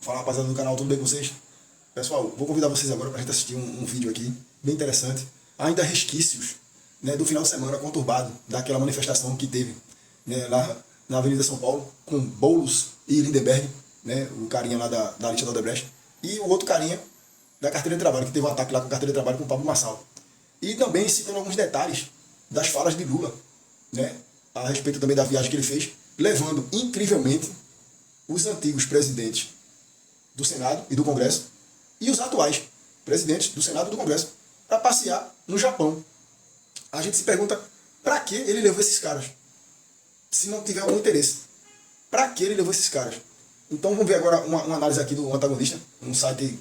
Fala, rapaziada do canal, tudo bem com vocês? Pessoal, vou convidar vocês agora para a gente assistir um vídeo aqui, bem interessante. Ainda resquícios, né, do final de semana conturbado, daquela manifestação que teve, né, lá na Avenida São Paulo, com Boulos e Lindenberg, né, o carinha lá da lista da Odebrecht, e o outro carinha da carteira de trabalho, que teve um ataque lá com a carteira de trabalho com o Pablo Marçal. E também citando alguns detalhes das falas de Lula, né, a respeito também da viagem que ele fez, levando incrivelmente os antigos presidentes do Senado e do Congresso e os atuais presidentes do Senado e do Congresso para passear no Japão. A gente se pergunta, para que ele levou esses caras? Se não tiver algum interesse. Para que ele levou esses caras? Então vamos ver agora uma análise aqui do Antagonista, um site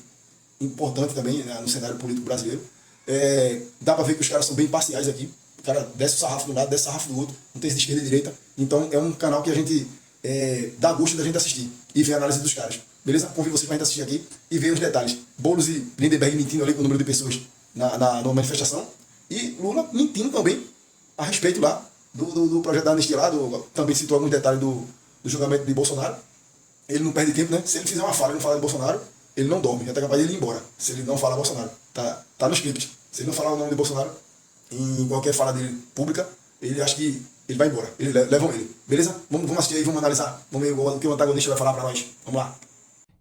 importante também, né, no cenário político brasileiro. Dá para ver que os caras são bem parciais aqui. O cara desce o sarrafo de um lado, desce o sarrafo do outro, não tem de esquerda e direita. Então é um canal que a gente dá gosto da gente assistir e ver a análise dos caras. Beleza? Convido vocês para a gente assistir aqui e ver os detalhes. Boulos e Lindenberg mentindo ali com o número de pessoas na manifestação. E Lula mentindo também a respeito lá do projeto da anistia lá. Também citou alguns detalhes do julgamento de Bolsonaro. Ele não perde tempo, né? Se ele fizer uma fala e não falar de Bolsonaro, ele não dorme. Já tá capaz de ele ir embora. Se ele não falar Bolsonaro. Tá no script. Se ele não falar o nome de Bolsonaro em qualquer fala dele pública, ele acha que ele vai embora. Eles levam ele. Beleza? Vamos assistir aí, vamos analisar. Vamos ver o que o antagonista vai falar para nós. Vamos lá.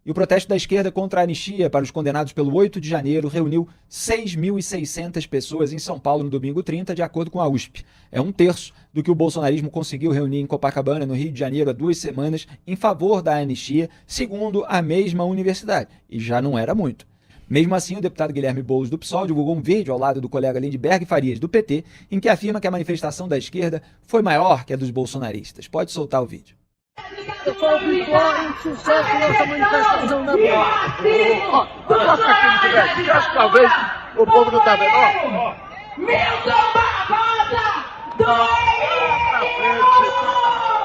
E o protesto da esquerda contra a anistia para os condenados pelo 8 de janeiro reuniu 6.600 pessoas em São Paulo no domingo 30, de acordo com a USP. É um terço do que o bolsonarismo conseguiu reunir em Copacabana, no Rio de Janeiro, há 2 semanas, em favor da anistia, segundo a mesma universidade. E já não era muito. Mesmo assim, o deputado Guilherme Boulos, do PSOL, divulgou um vídeo ao lado do colega Lindenberg Farias, do PT, em que afirma que a manifestação da esquerda foi maior que a dos bolsonaristas. Pode soltar o vídeo. Eu sou vitória e sucesso nessa manifestação da rua. Mostra aqui, Lindenberg. Acho que talvez o povo não está vendo. Milton Barbosa!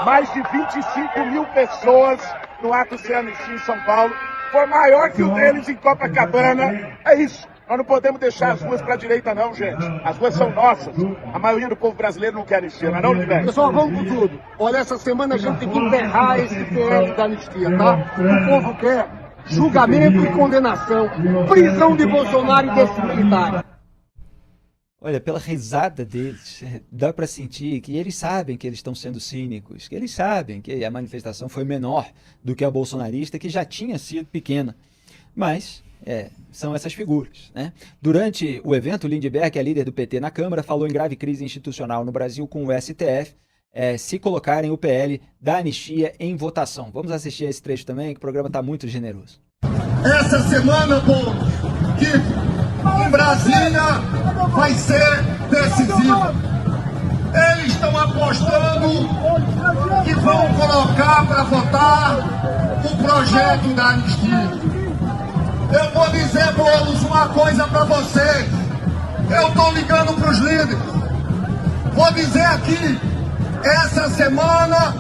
Mais de 25 mil pessoas no ato sem anistia em São Paulo. Foi maior que o deles em Copacabana. É isso. Nós não podemos deixar as ruas para a direita, não, gente. As ruas são nossas. A maioria do povo brasileiro não quer anistia, não é não, Lindenberg? Pessoal, vamos com tudo. Olha, essa semana a gente tem que enterrar esse PL da anistia, tá? O povo quer julgamento e condenação, prisão de Bolsonaro e desses militares. Olha, pela risada deles, dá para sentir que eles sabem que eles estão sendo cínicos, que eles sabem que a manifestação foi menor do que a bolsonarista, que já tinha sido pequena. Mas são essas figuras, né? Durante o evento, Lindenberg, que é líder do PT na Câmara, falou em grave crise institucional no Brasil com o STF, se colocarem o PL da anistia em votação. Vamos assistir a esse trecho também, que o programa está muito generoso. Essa semana, povo, que em Brasília vai ser decisiva. Eles estão apostando que vão colocar para votar o projeto da anistia. Eu vou dizer, Boulos, uma coisa para vocês. Eu estou ligando para os líderes. Vou dizer aqui, essa semana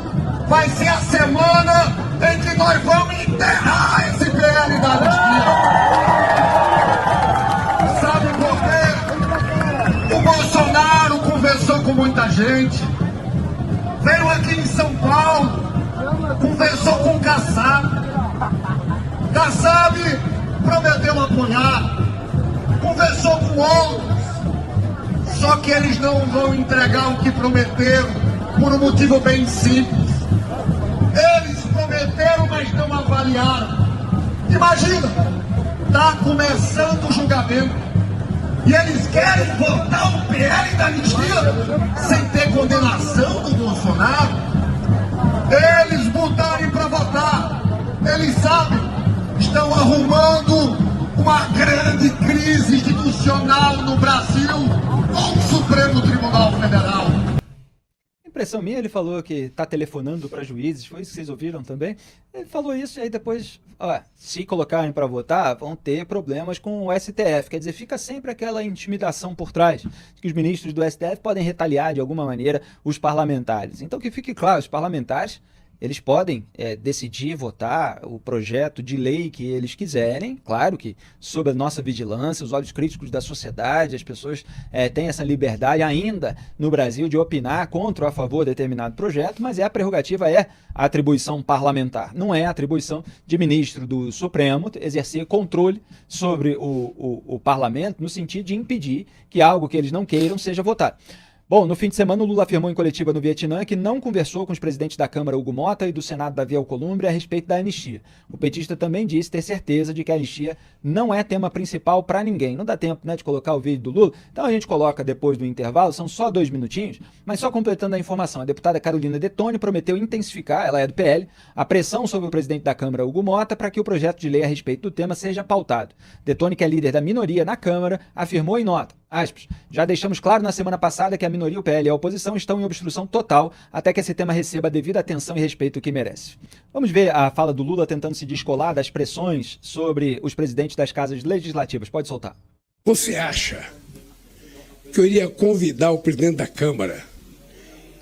vai ser a semana em que nós vamos enterrar esse PL da anistia. Sabe por quê? O Bolsonaro conversou com muita gente. Veio aqui em São Paulo, conversou com o Kassab. Kassab prometeu apoiar, conversou com outros, só que eles não vão entregar o que prometeram por um motivo bem simples. Eles prometeram, mas não avaliaram. Imagina, está começando o julgamento e eles querem votar o PL da anistia sem ter condenação do Bolsonaro. Eles botarem para votar, eles sabem. Estão arrumando uma grande crise institucional no Brasil com o Supremo Tribunal Federal. Impressão minha, ele falou que está telefonando para juízes, foi isso que vocês ouviram também? Ele falou isso e aí depois, se colocarem para votar, vão ter problemas com o STF. Quer dizer, fica sempre aquela intimidação por trás, que os ministros do STF podem retaliar de alguma maneira os parlamentares. Então que fique claro, os parlamentares Eles podem decidir votar o projeto de lei que eles quiserem, claro que sob a nossa vigilância, os olhos críticos da sociedade, as pessoas têm essa liberdade ainda no Brasil de opinar contra ou a favor de determinado projeto, mas a prerrogativa é a atribuição parlamentar, não é a atribuição de ministro do Supremo exercer controle sobre o parlamento no sentido de impedir que algo que eles não queiram seja votado. Bom, no fim de semana, o Lula afirmou em coletiva no Vietnã que não conversou com os presidentes da Câmara, Hugo Mota, e do Senado, Davi Alcolumbre, a respeito da anistia. O petista também disse ter certeza de que a anistia não é tema principal para ninguém. Não dá tempo, né, de colocar o vídeo do Lula, então a gente coloca depois do intervalo, são só 2 minutinhos, mas só completando a informação. A deputada Carolina Detoni prometeu intensificar, ela é do PL, a pressão sobre o presidente da Câmara, Hugo Mota, para que o projeto de lei a respeito do tema seja pautado. Detoni, que é líder da minoria na Câmara, afirmou em nota, aspas, já deixamos claro na semana passada que a minoria, o PL e a oposição estão em obstrução total até que esse tema receba a devida atenção e respeito que merece. Vamos ver a fala do Lula tentando se descolar das pressões sobre os presidentes das casas legislativas. Pode soltar. Você acha que eu iria convidar o presidente da Câmara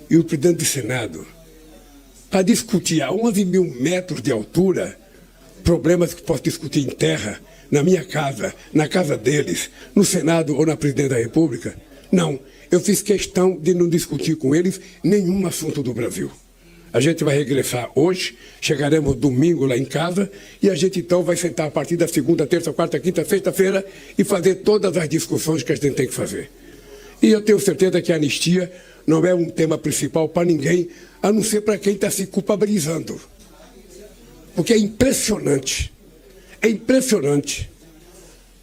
e o presidente do Senado para discutir a 11 mil metros de altura problemas que posso discutir em terra, na minha casa, na casa deles, no Senado ou na Presidência da República? Não, eu fiz questão de não discutir com eles nenhum assunto do Brasil. A gente vai regressar hoje, chegaremos domingo lá em casa e a gente então vai sentar a partir da segunda, terça, quarta, quinta, sexta-feira e fazer todas as discussões que a gente tem que fazer. E eu tenho certeza que a anistia não é um tema principal para ninguém, a não ser para quem está se culpabilizando. Porque é impressionante. É impressionante.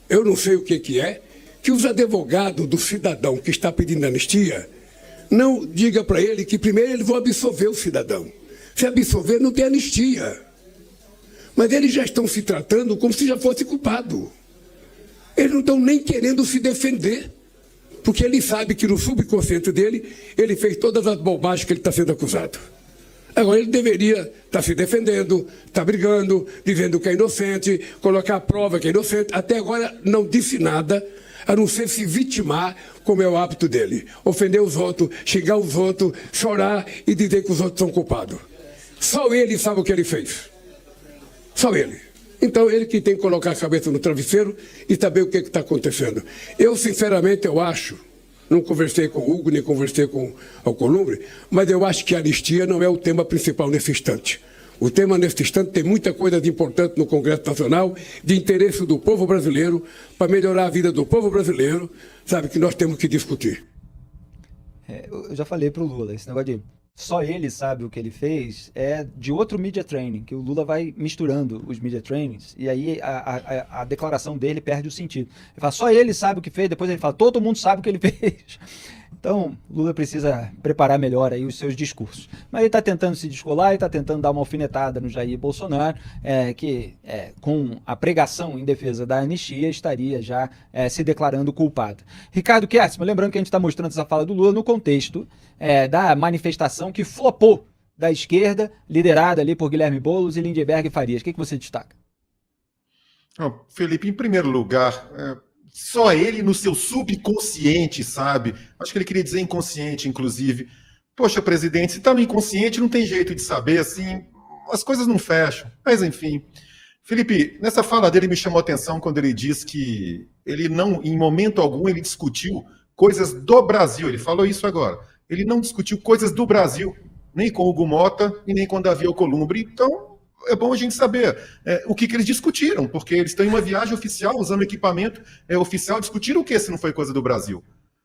Eu não sei o que é, que os advogados do cidadão que está pedindo anistia não diga para ele que primeiro eles vão absolver o cidadão. Se absolver, não tem anistia. Mas eles já estão se tratando como se já fosse culpado. Eles não estão nem querendo se defender, porque ele sabe que no subconsciente dele, ele fez todas as bobagens que ele está sendo acusado. Agora, ele deveria estar se defendendo, estar brigando, dizendo que é inocente, colocar a prova que é inocente. Até agora não disse nada, a não ser se vitimar, como é o hábito dele. Ofender os outros, xingar os outros, chorar e dizer que os outros são culpados. Só ele sabe o que ele fez. Só ele. Então, ele que tem que colocar a cabeça no travesseiro e saber o que está acontecendo. Eu, sinceramente, eu acho... Não conversei com o Hugo, nem conversei com o Alcolumbre, mas eu acho que a anistia não é o tema principal nesse instante. O tema nesse instante tem muita coisa de importante no Congresso Nacional, de interesse do povo brasileiro, para melhorar a vida do povo brasileiro, sabe, que nós temos que discutir. Eu já falei para o Lula, esse negócio de só ele sabe o que ele fez é de outro media training, que o Lula vai misturando os media trainings, e aí a declaração dele perde o sentido. Ele fala, só ele sabe o que fez, depois ele fala, todo mundo sabe o que ele fez. Então, Lula precisa preparar melhor aí os seus discursos. Mas ele está tentando se descolar, ele está tentando dar uma alfinetada no Jair Bolsonaro, que com a pregação em defesa da anistia estaria já se declarando culpado. Ricardo Kertzmann, lembrando que a gente está mostrando essa fala do Lula no contexto da manifestação que flopou da esquerda, liderada ali por Guilherme Boulos e Lindbergh Farias. O que você destaca? Felipe, em primeiro lugar... Só ele no seu subconsciente, sabe? Acho que ele queria dizer inconsciente, inclusive. Poxa, presidente, se está no inconsciente, não tem jeito de saber, assim, as coisas não fecham. Mas, enfim. Felipe, nessa fala dele me chamou a atenção quando ele diz que ele não, em momento algum, ele discutiu coisas do Brasil. Ele falou isso agora. Ele não discutiu coisas do Brasil, nem com o Hugo Mota e nem com o Davi Alcolumbre. Então, é bom a gente saber o que eles discutiram, porque eles estão em uma viagem oficial, usando equipamento oficial, discutiram o que se não foi coisa do Brasil.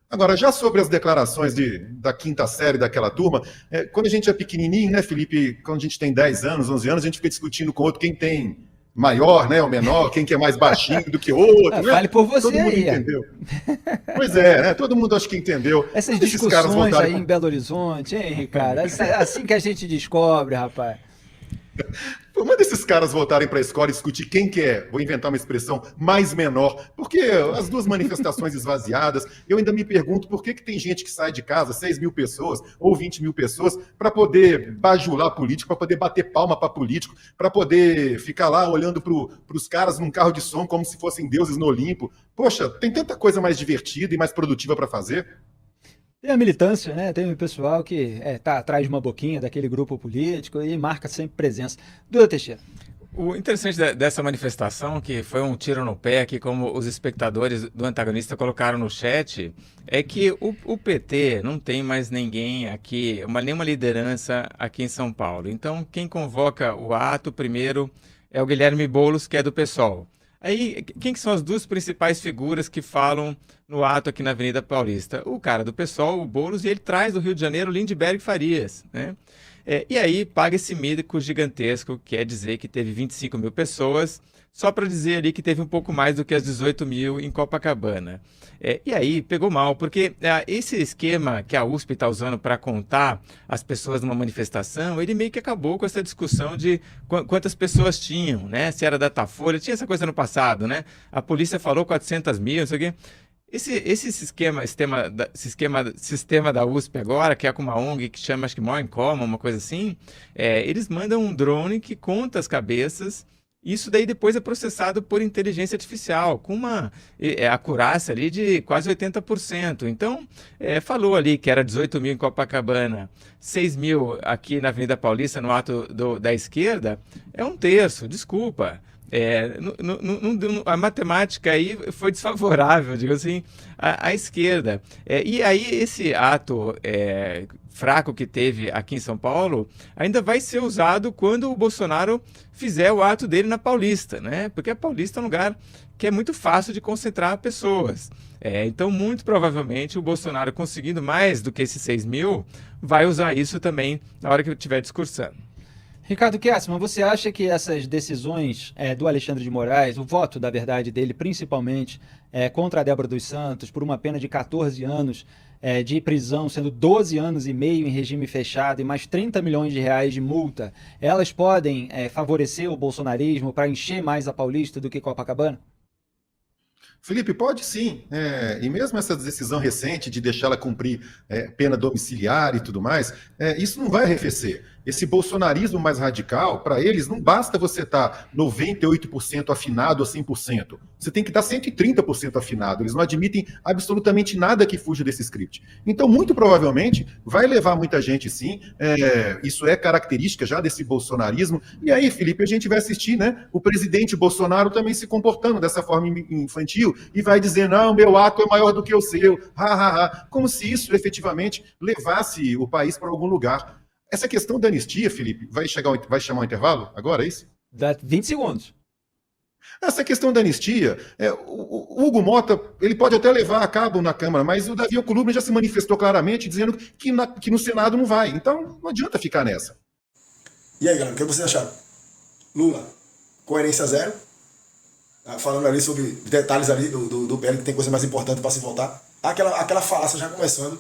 Agora, já sobre as declarações da quinta série daquela turma, quando a gente é pequenininho, né, Felipe, quando a gente tem 10 anos, 11 anos, a gente fica discutindo com o outro quem tem maior, né, ou menor, quem que é mais baixinho do que o outro. Né? Fale por você. Todo mundo aí. Entendeu. Pois é, né, todo mundo acho que entendeu. Essas discussões aí em Belo Horizonte, hein, Ricardo? Assim que a gente descobre, rapaz. Manda esses caras voltarem para a escola e discutir quem que é, vou inventar uma expressão, mais menor, porque as duas manifestações esvaziadas, eu ainda me pergunto por que tem gente que sai de casa, 6 mil pessoas ou 20 mil pessoas, para poder bajular político, para poder bater palma para político, para poder ficar lá olhando para os caras num carro de som como se fossem deuses no Olimpo. Poxa, tem tanta coisa mais divertida e mais produtiva para fazer. Tem a militância, né? Tem o pessoal que tá atrás de uma boquinha daquele grupo político e marca sempre presença. Duda Teixeira. O interessante dessa manifestação, que foi um tiro no pé, que como os espectadores do antagonista colocaram no chat, é que o PT não tem mais ninguém aqui, nenhuma liderança aqui em São Paulo. Então, quem convoca o ato primeiro é o Guilherme Boulos, que é do PSOL. Aí, quem que são as duas principais figuras que falam no ato aqui na Avenida Paulista? O cara do PSOL, o Boulos, e ele traz do Rio de Janeiro o Lindbergh Farias, né? E aí paga esse mico gigantesco, que é dizer que teve 25 mil pessoas, só para dizer ali que teve um pouco mais do que as 18 mil em Copacabana. E aí pegou mal, porque esse esquema que a USP está usando para contar as pessoas numa manifestação, ele meio que acabou com essa discussão de quantas pessoas tinham, né? Se era Datafolha, tinha essa coisa no passado, né? A polícia falou 400 mil, não sei o quê. Esse sistema da USP agora, que é com uma ONG que chama, acho que More in Common, uma coisa assim, eles mandam um drone que conta as cabeças. Isso daí depois é processado por inteligência artificial, com uma acurácia ali de quase 80%. Então, falou ali que era 18 mil em Copacabana, 6 mil aqui na Avenida Paulista, no ato da esquerda, é um terço, desculpa. A matemática aí foi desfavorável, digo assim, à esquerda. E aí esse ato fraco que teve aqui em São Paulo ainda vai ser usado quando o Bolsonaro fizer o ato dele na Paulista, né? Porque a Paulista é um lugar que é muito fácil de concentrar pessoas. Então, muito provavelmente, o Bolsonaro, conseguindo mais do que esses 6 mil, vai usar isso também na hora que ele estiver discursando. Ricardo Kessman, você acha que essas decisões do Alexandre de Moraes, o voto, da verdade, dele, principalmente contra a Débora dos Santos, por uma pena de 14 anos de prisão, sendo 12 anos e meio em regime fechado e mais 30 milhões de reais de multa, elas podem favorecer o bolsonarismo para encher mais a Paulista do que Copacabana? Felipe, pode sim. E mesmo essa decisão recente de deixá-la cumprir pena domiciliar e tudo mais, isso não vai arrefecer. Esse bolsonarismo mais radical, para eles, não basta você estar 98% afinado a 100%. Você tem que estar 130% afinado. Eles não admitem absolutamente nada que fuja desse script. Então, muito provavelmente, vai levar muita gente, sim. Isso é característica já desse bolsonarismo. E aí, Felipe, a gente vai assistir, né, o presidente Bolsonaro também se comportando dessa forma infantil e vai dizer, não, meu ato é maior do que o seu, como se isso efetivamente levasse o país para algum lugar. Essa questão da anistia, Felipe, vai chamar um intervalo agora, é isso? Dá 20 segundos. Essa questão da anistia, o Hugo Mota, ele pode até levar a cabo na Câmara, mas o Davi Alcolumbre já se manifestou claramente dizendo que no Senado não vai. Então, não adianta ficar nessa. E aí, galera, o que vocês acharam? Lula, coerência zero. Falando ali sobre detalhes ali do PL, que tem coisa mais importante para se votar. Aquela falácia já começando,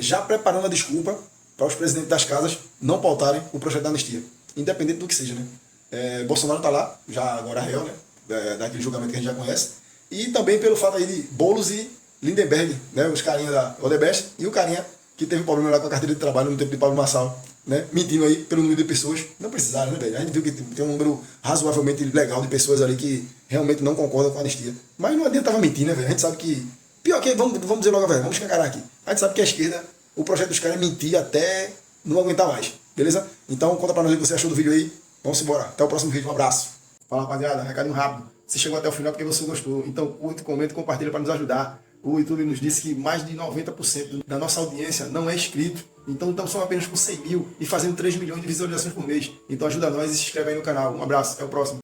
já preparando a desculpa para os presidentes das casas não pautarem o projeto da anistia, independente do que seja, né? Bolsonaro está lá, já agora réu, né? Daquele julgamento que a gente já conhece, e também pelo fato aí de Boulos e Lindbergh, né? Os carinhas da Odebrecht e o carinha que teve problema lá com a carteira de trabalho no tempo de Pablo Marçal, né? Mentindo aí pelo número de pessoas, não precisaram, né, velho? A gente viu que tem um número razoavelmente legal de pessoas ali que realmente não concordam com a anistia, mas não adiantava mentir, né, velho? A gente sabe que, pior que, vamos dizer logo a verdade, vamos escancarar aqui, a gente sabe que a esquerda, o projeto dos caras é mentir até não aguentar mais, beleza? Então conta pra nós o que você achou do vídeo aí. Vamos embora. Até o próximo vídeo. Um abraço. Fala, rapaziada. Recadinho rápido. Se chegou até o final porque você gostou. Então curte, comenta e compartilha para nos ajudar. O YouTube nos disse que mais de 90% da nossa audiência não é inscrito. Então estamos só apenas com 100 mil e fazendo 3 milhões de visualizações por mês. Então ajuda nós e se inscreve aí no canal. Um abraço. Até o próximo.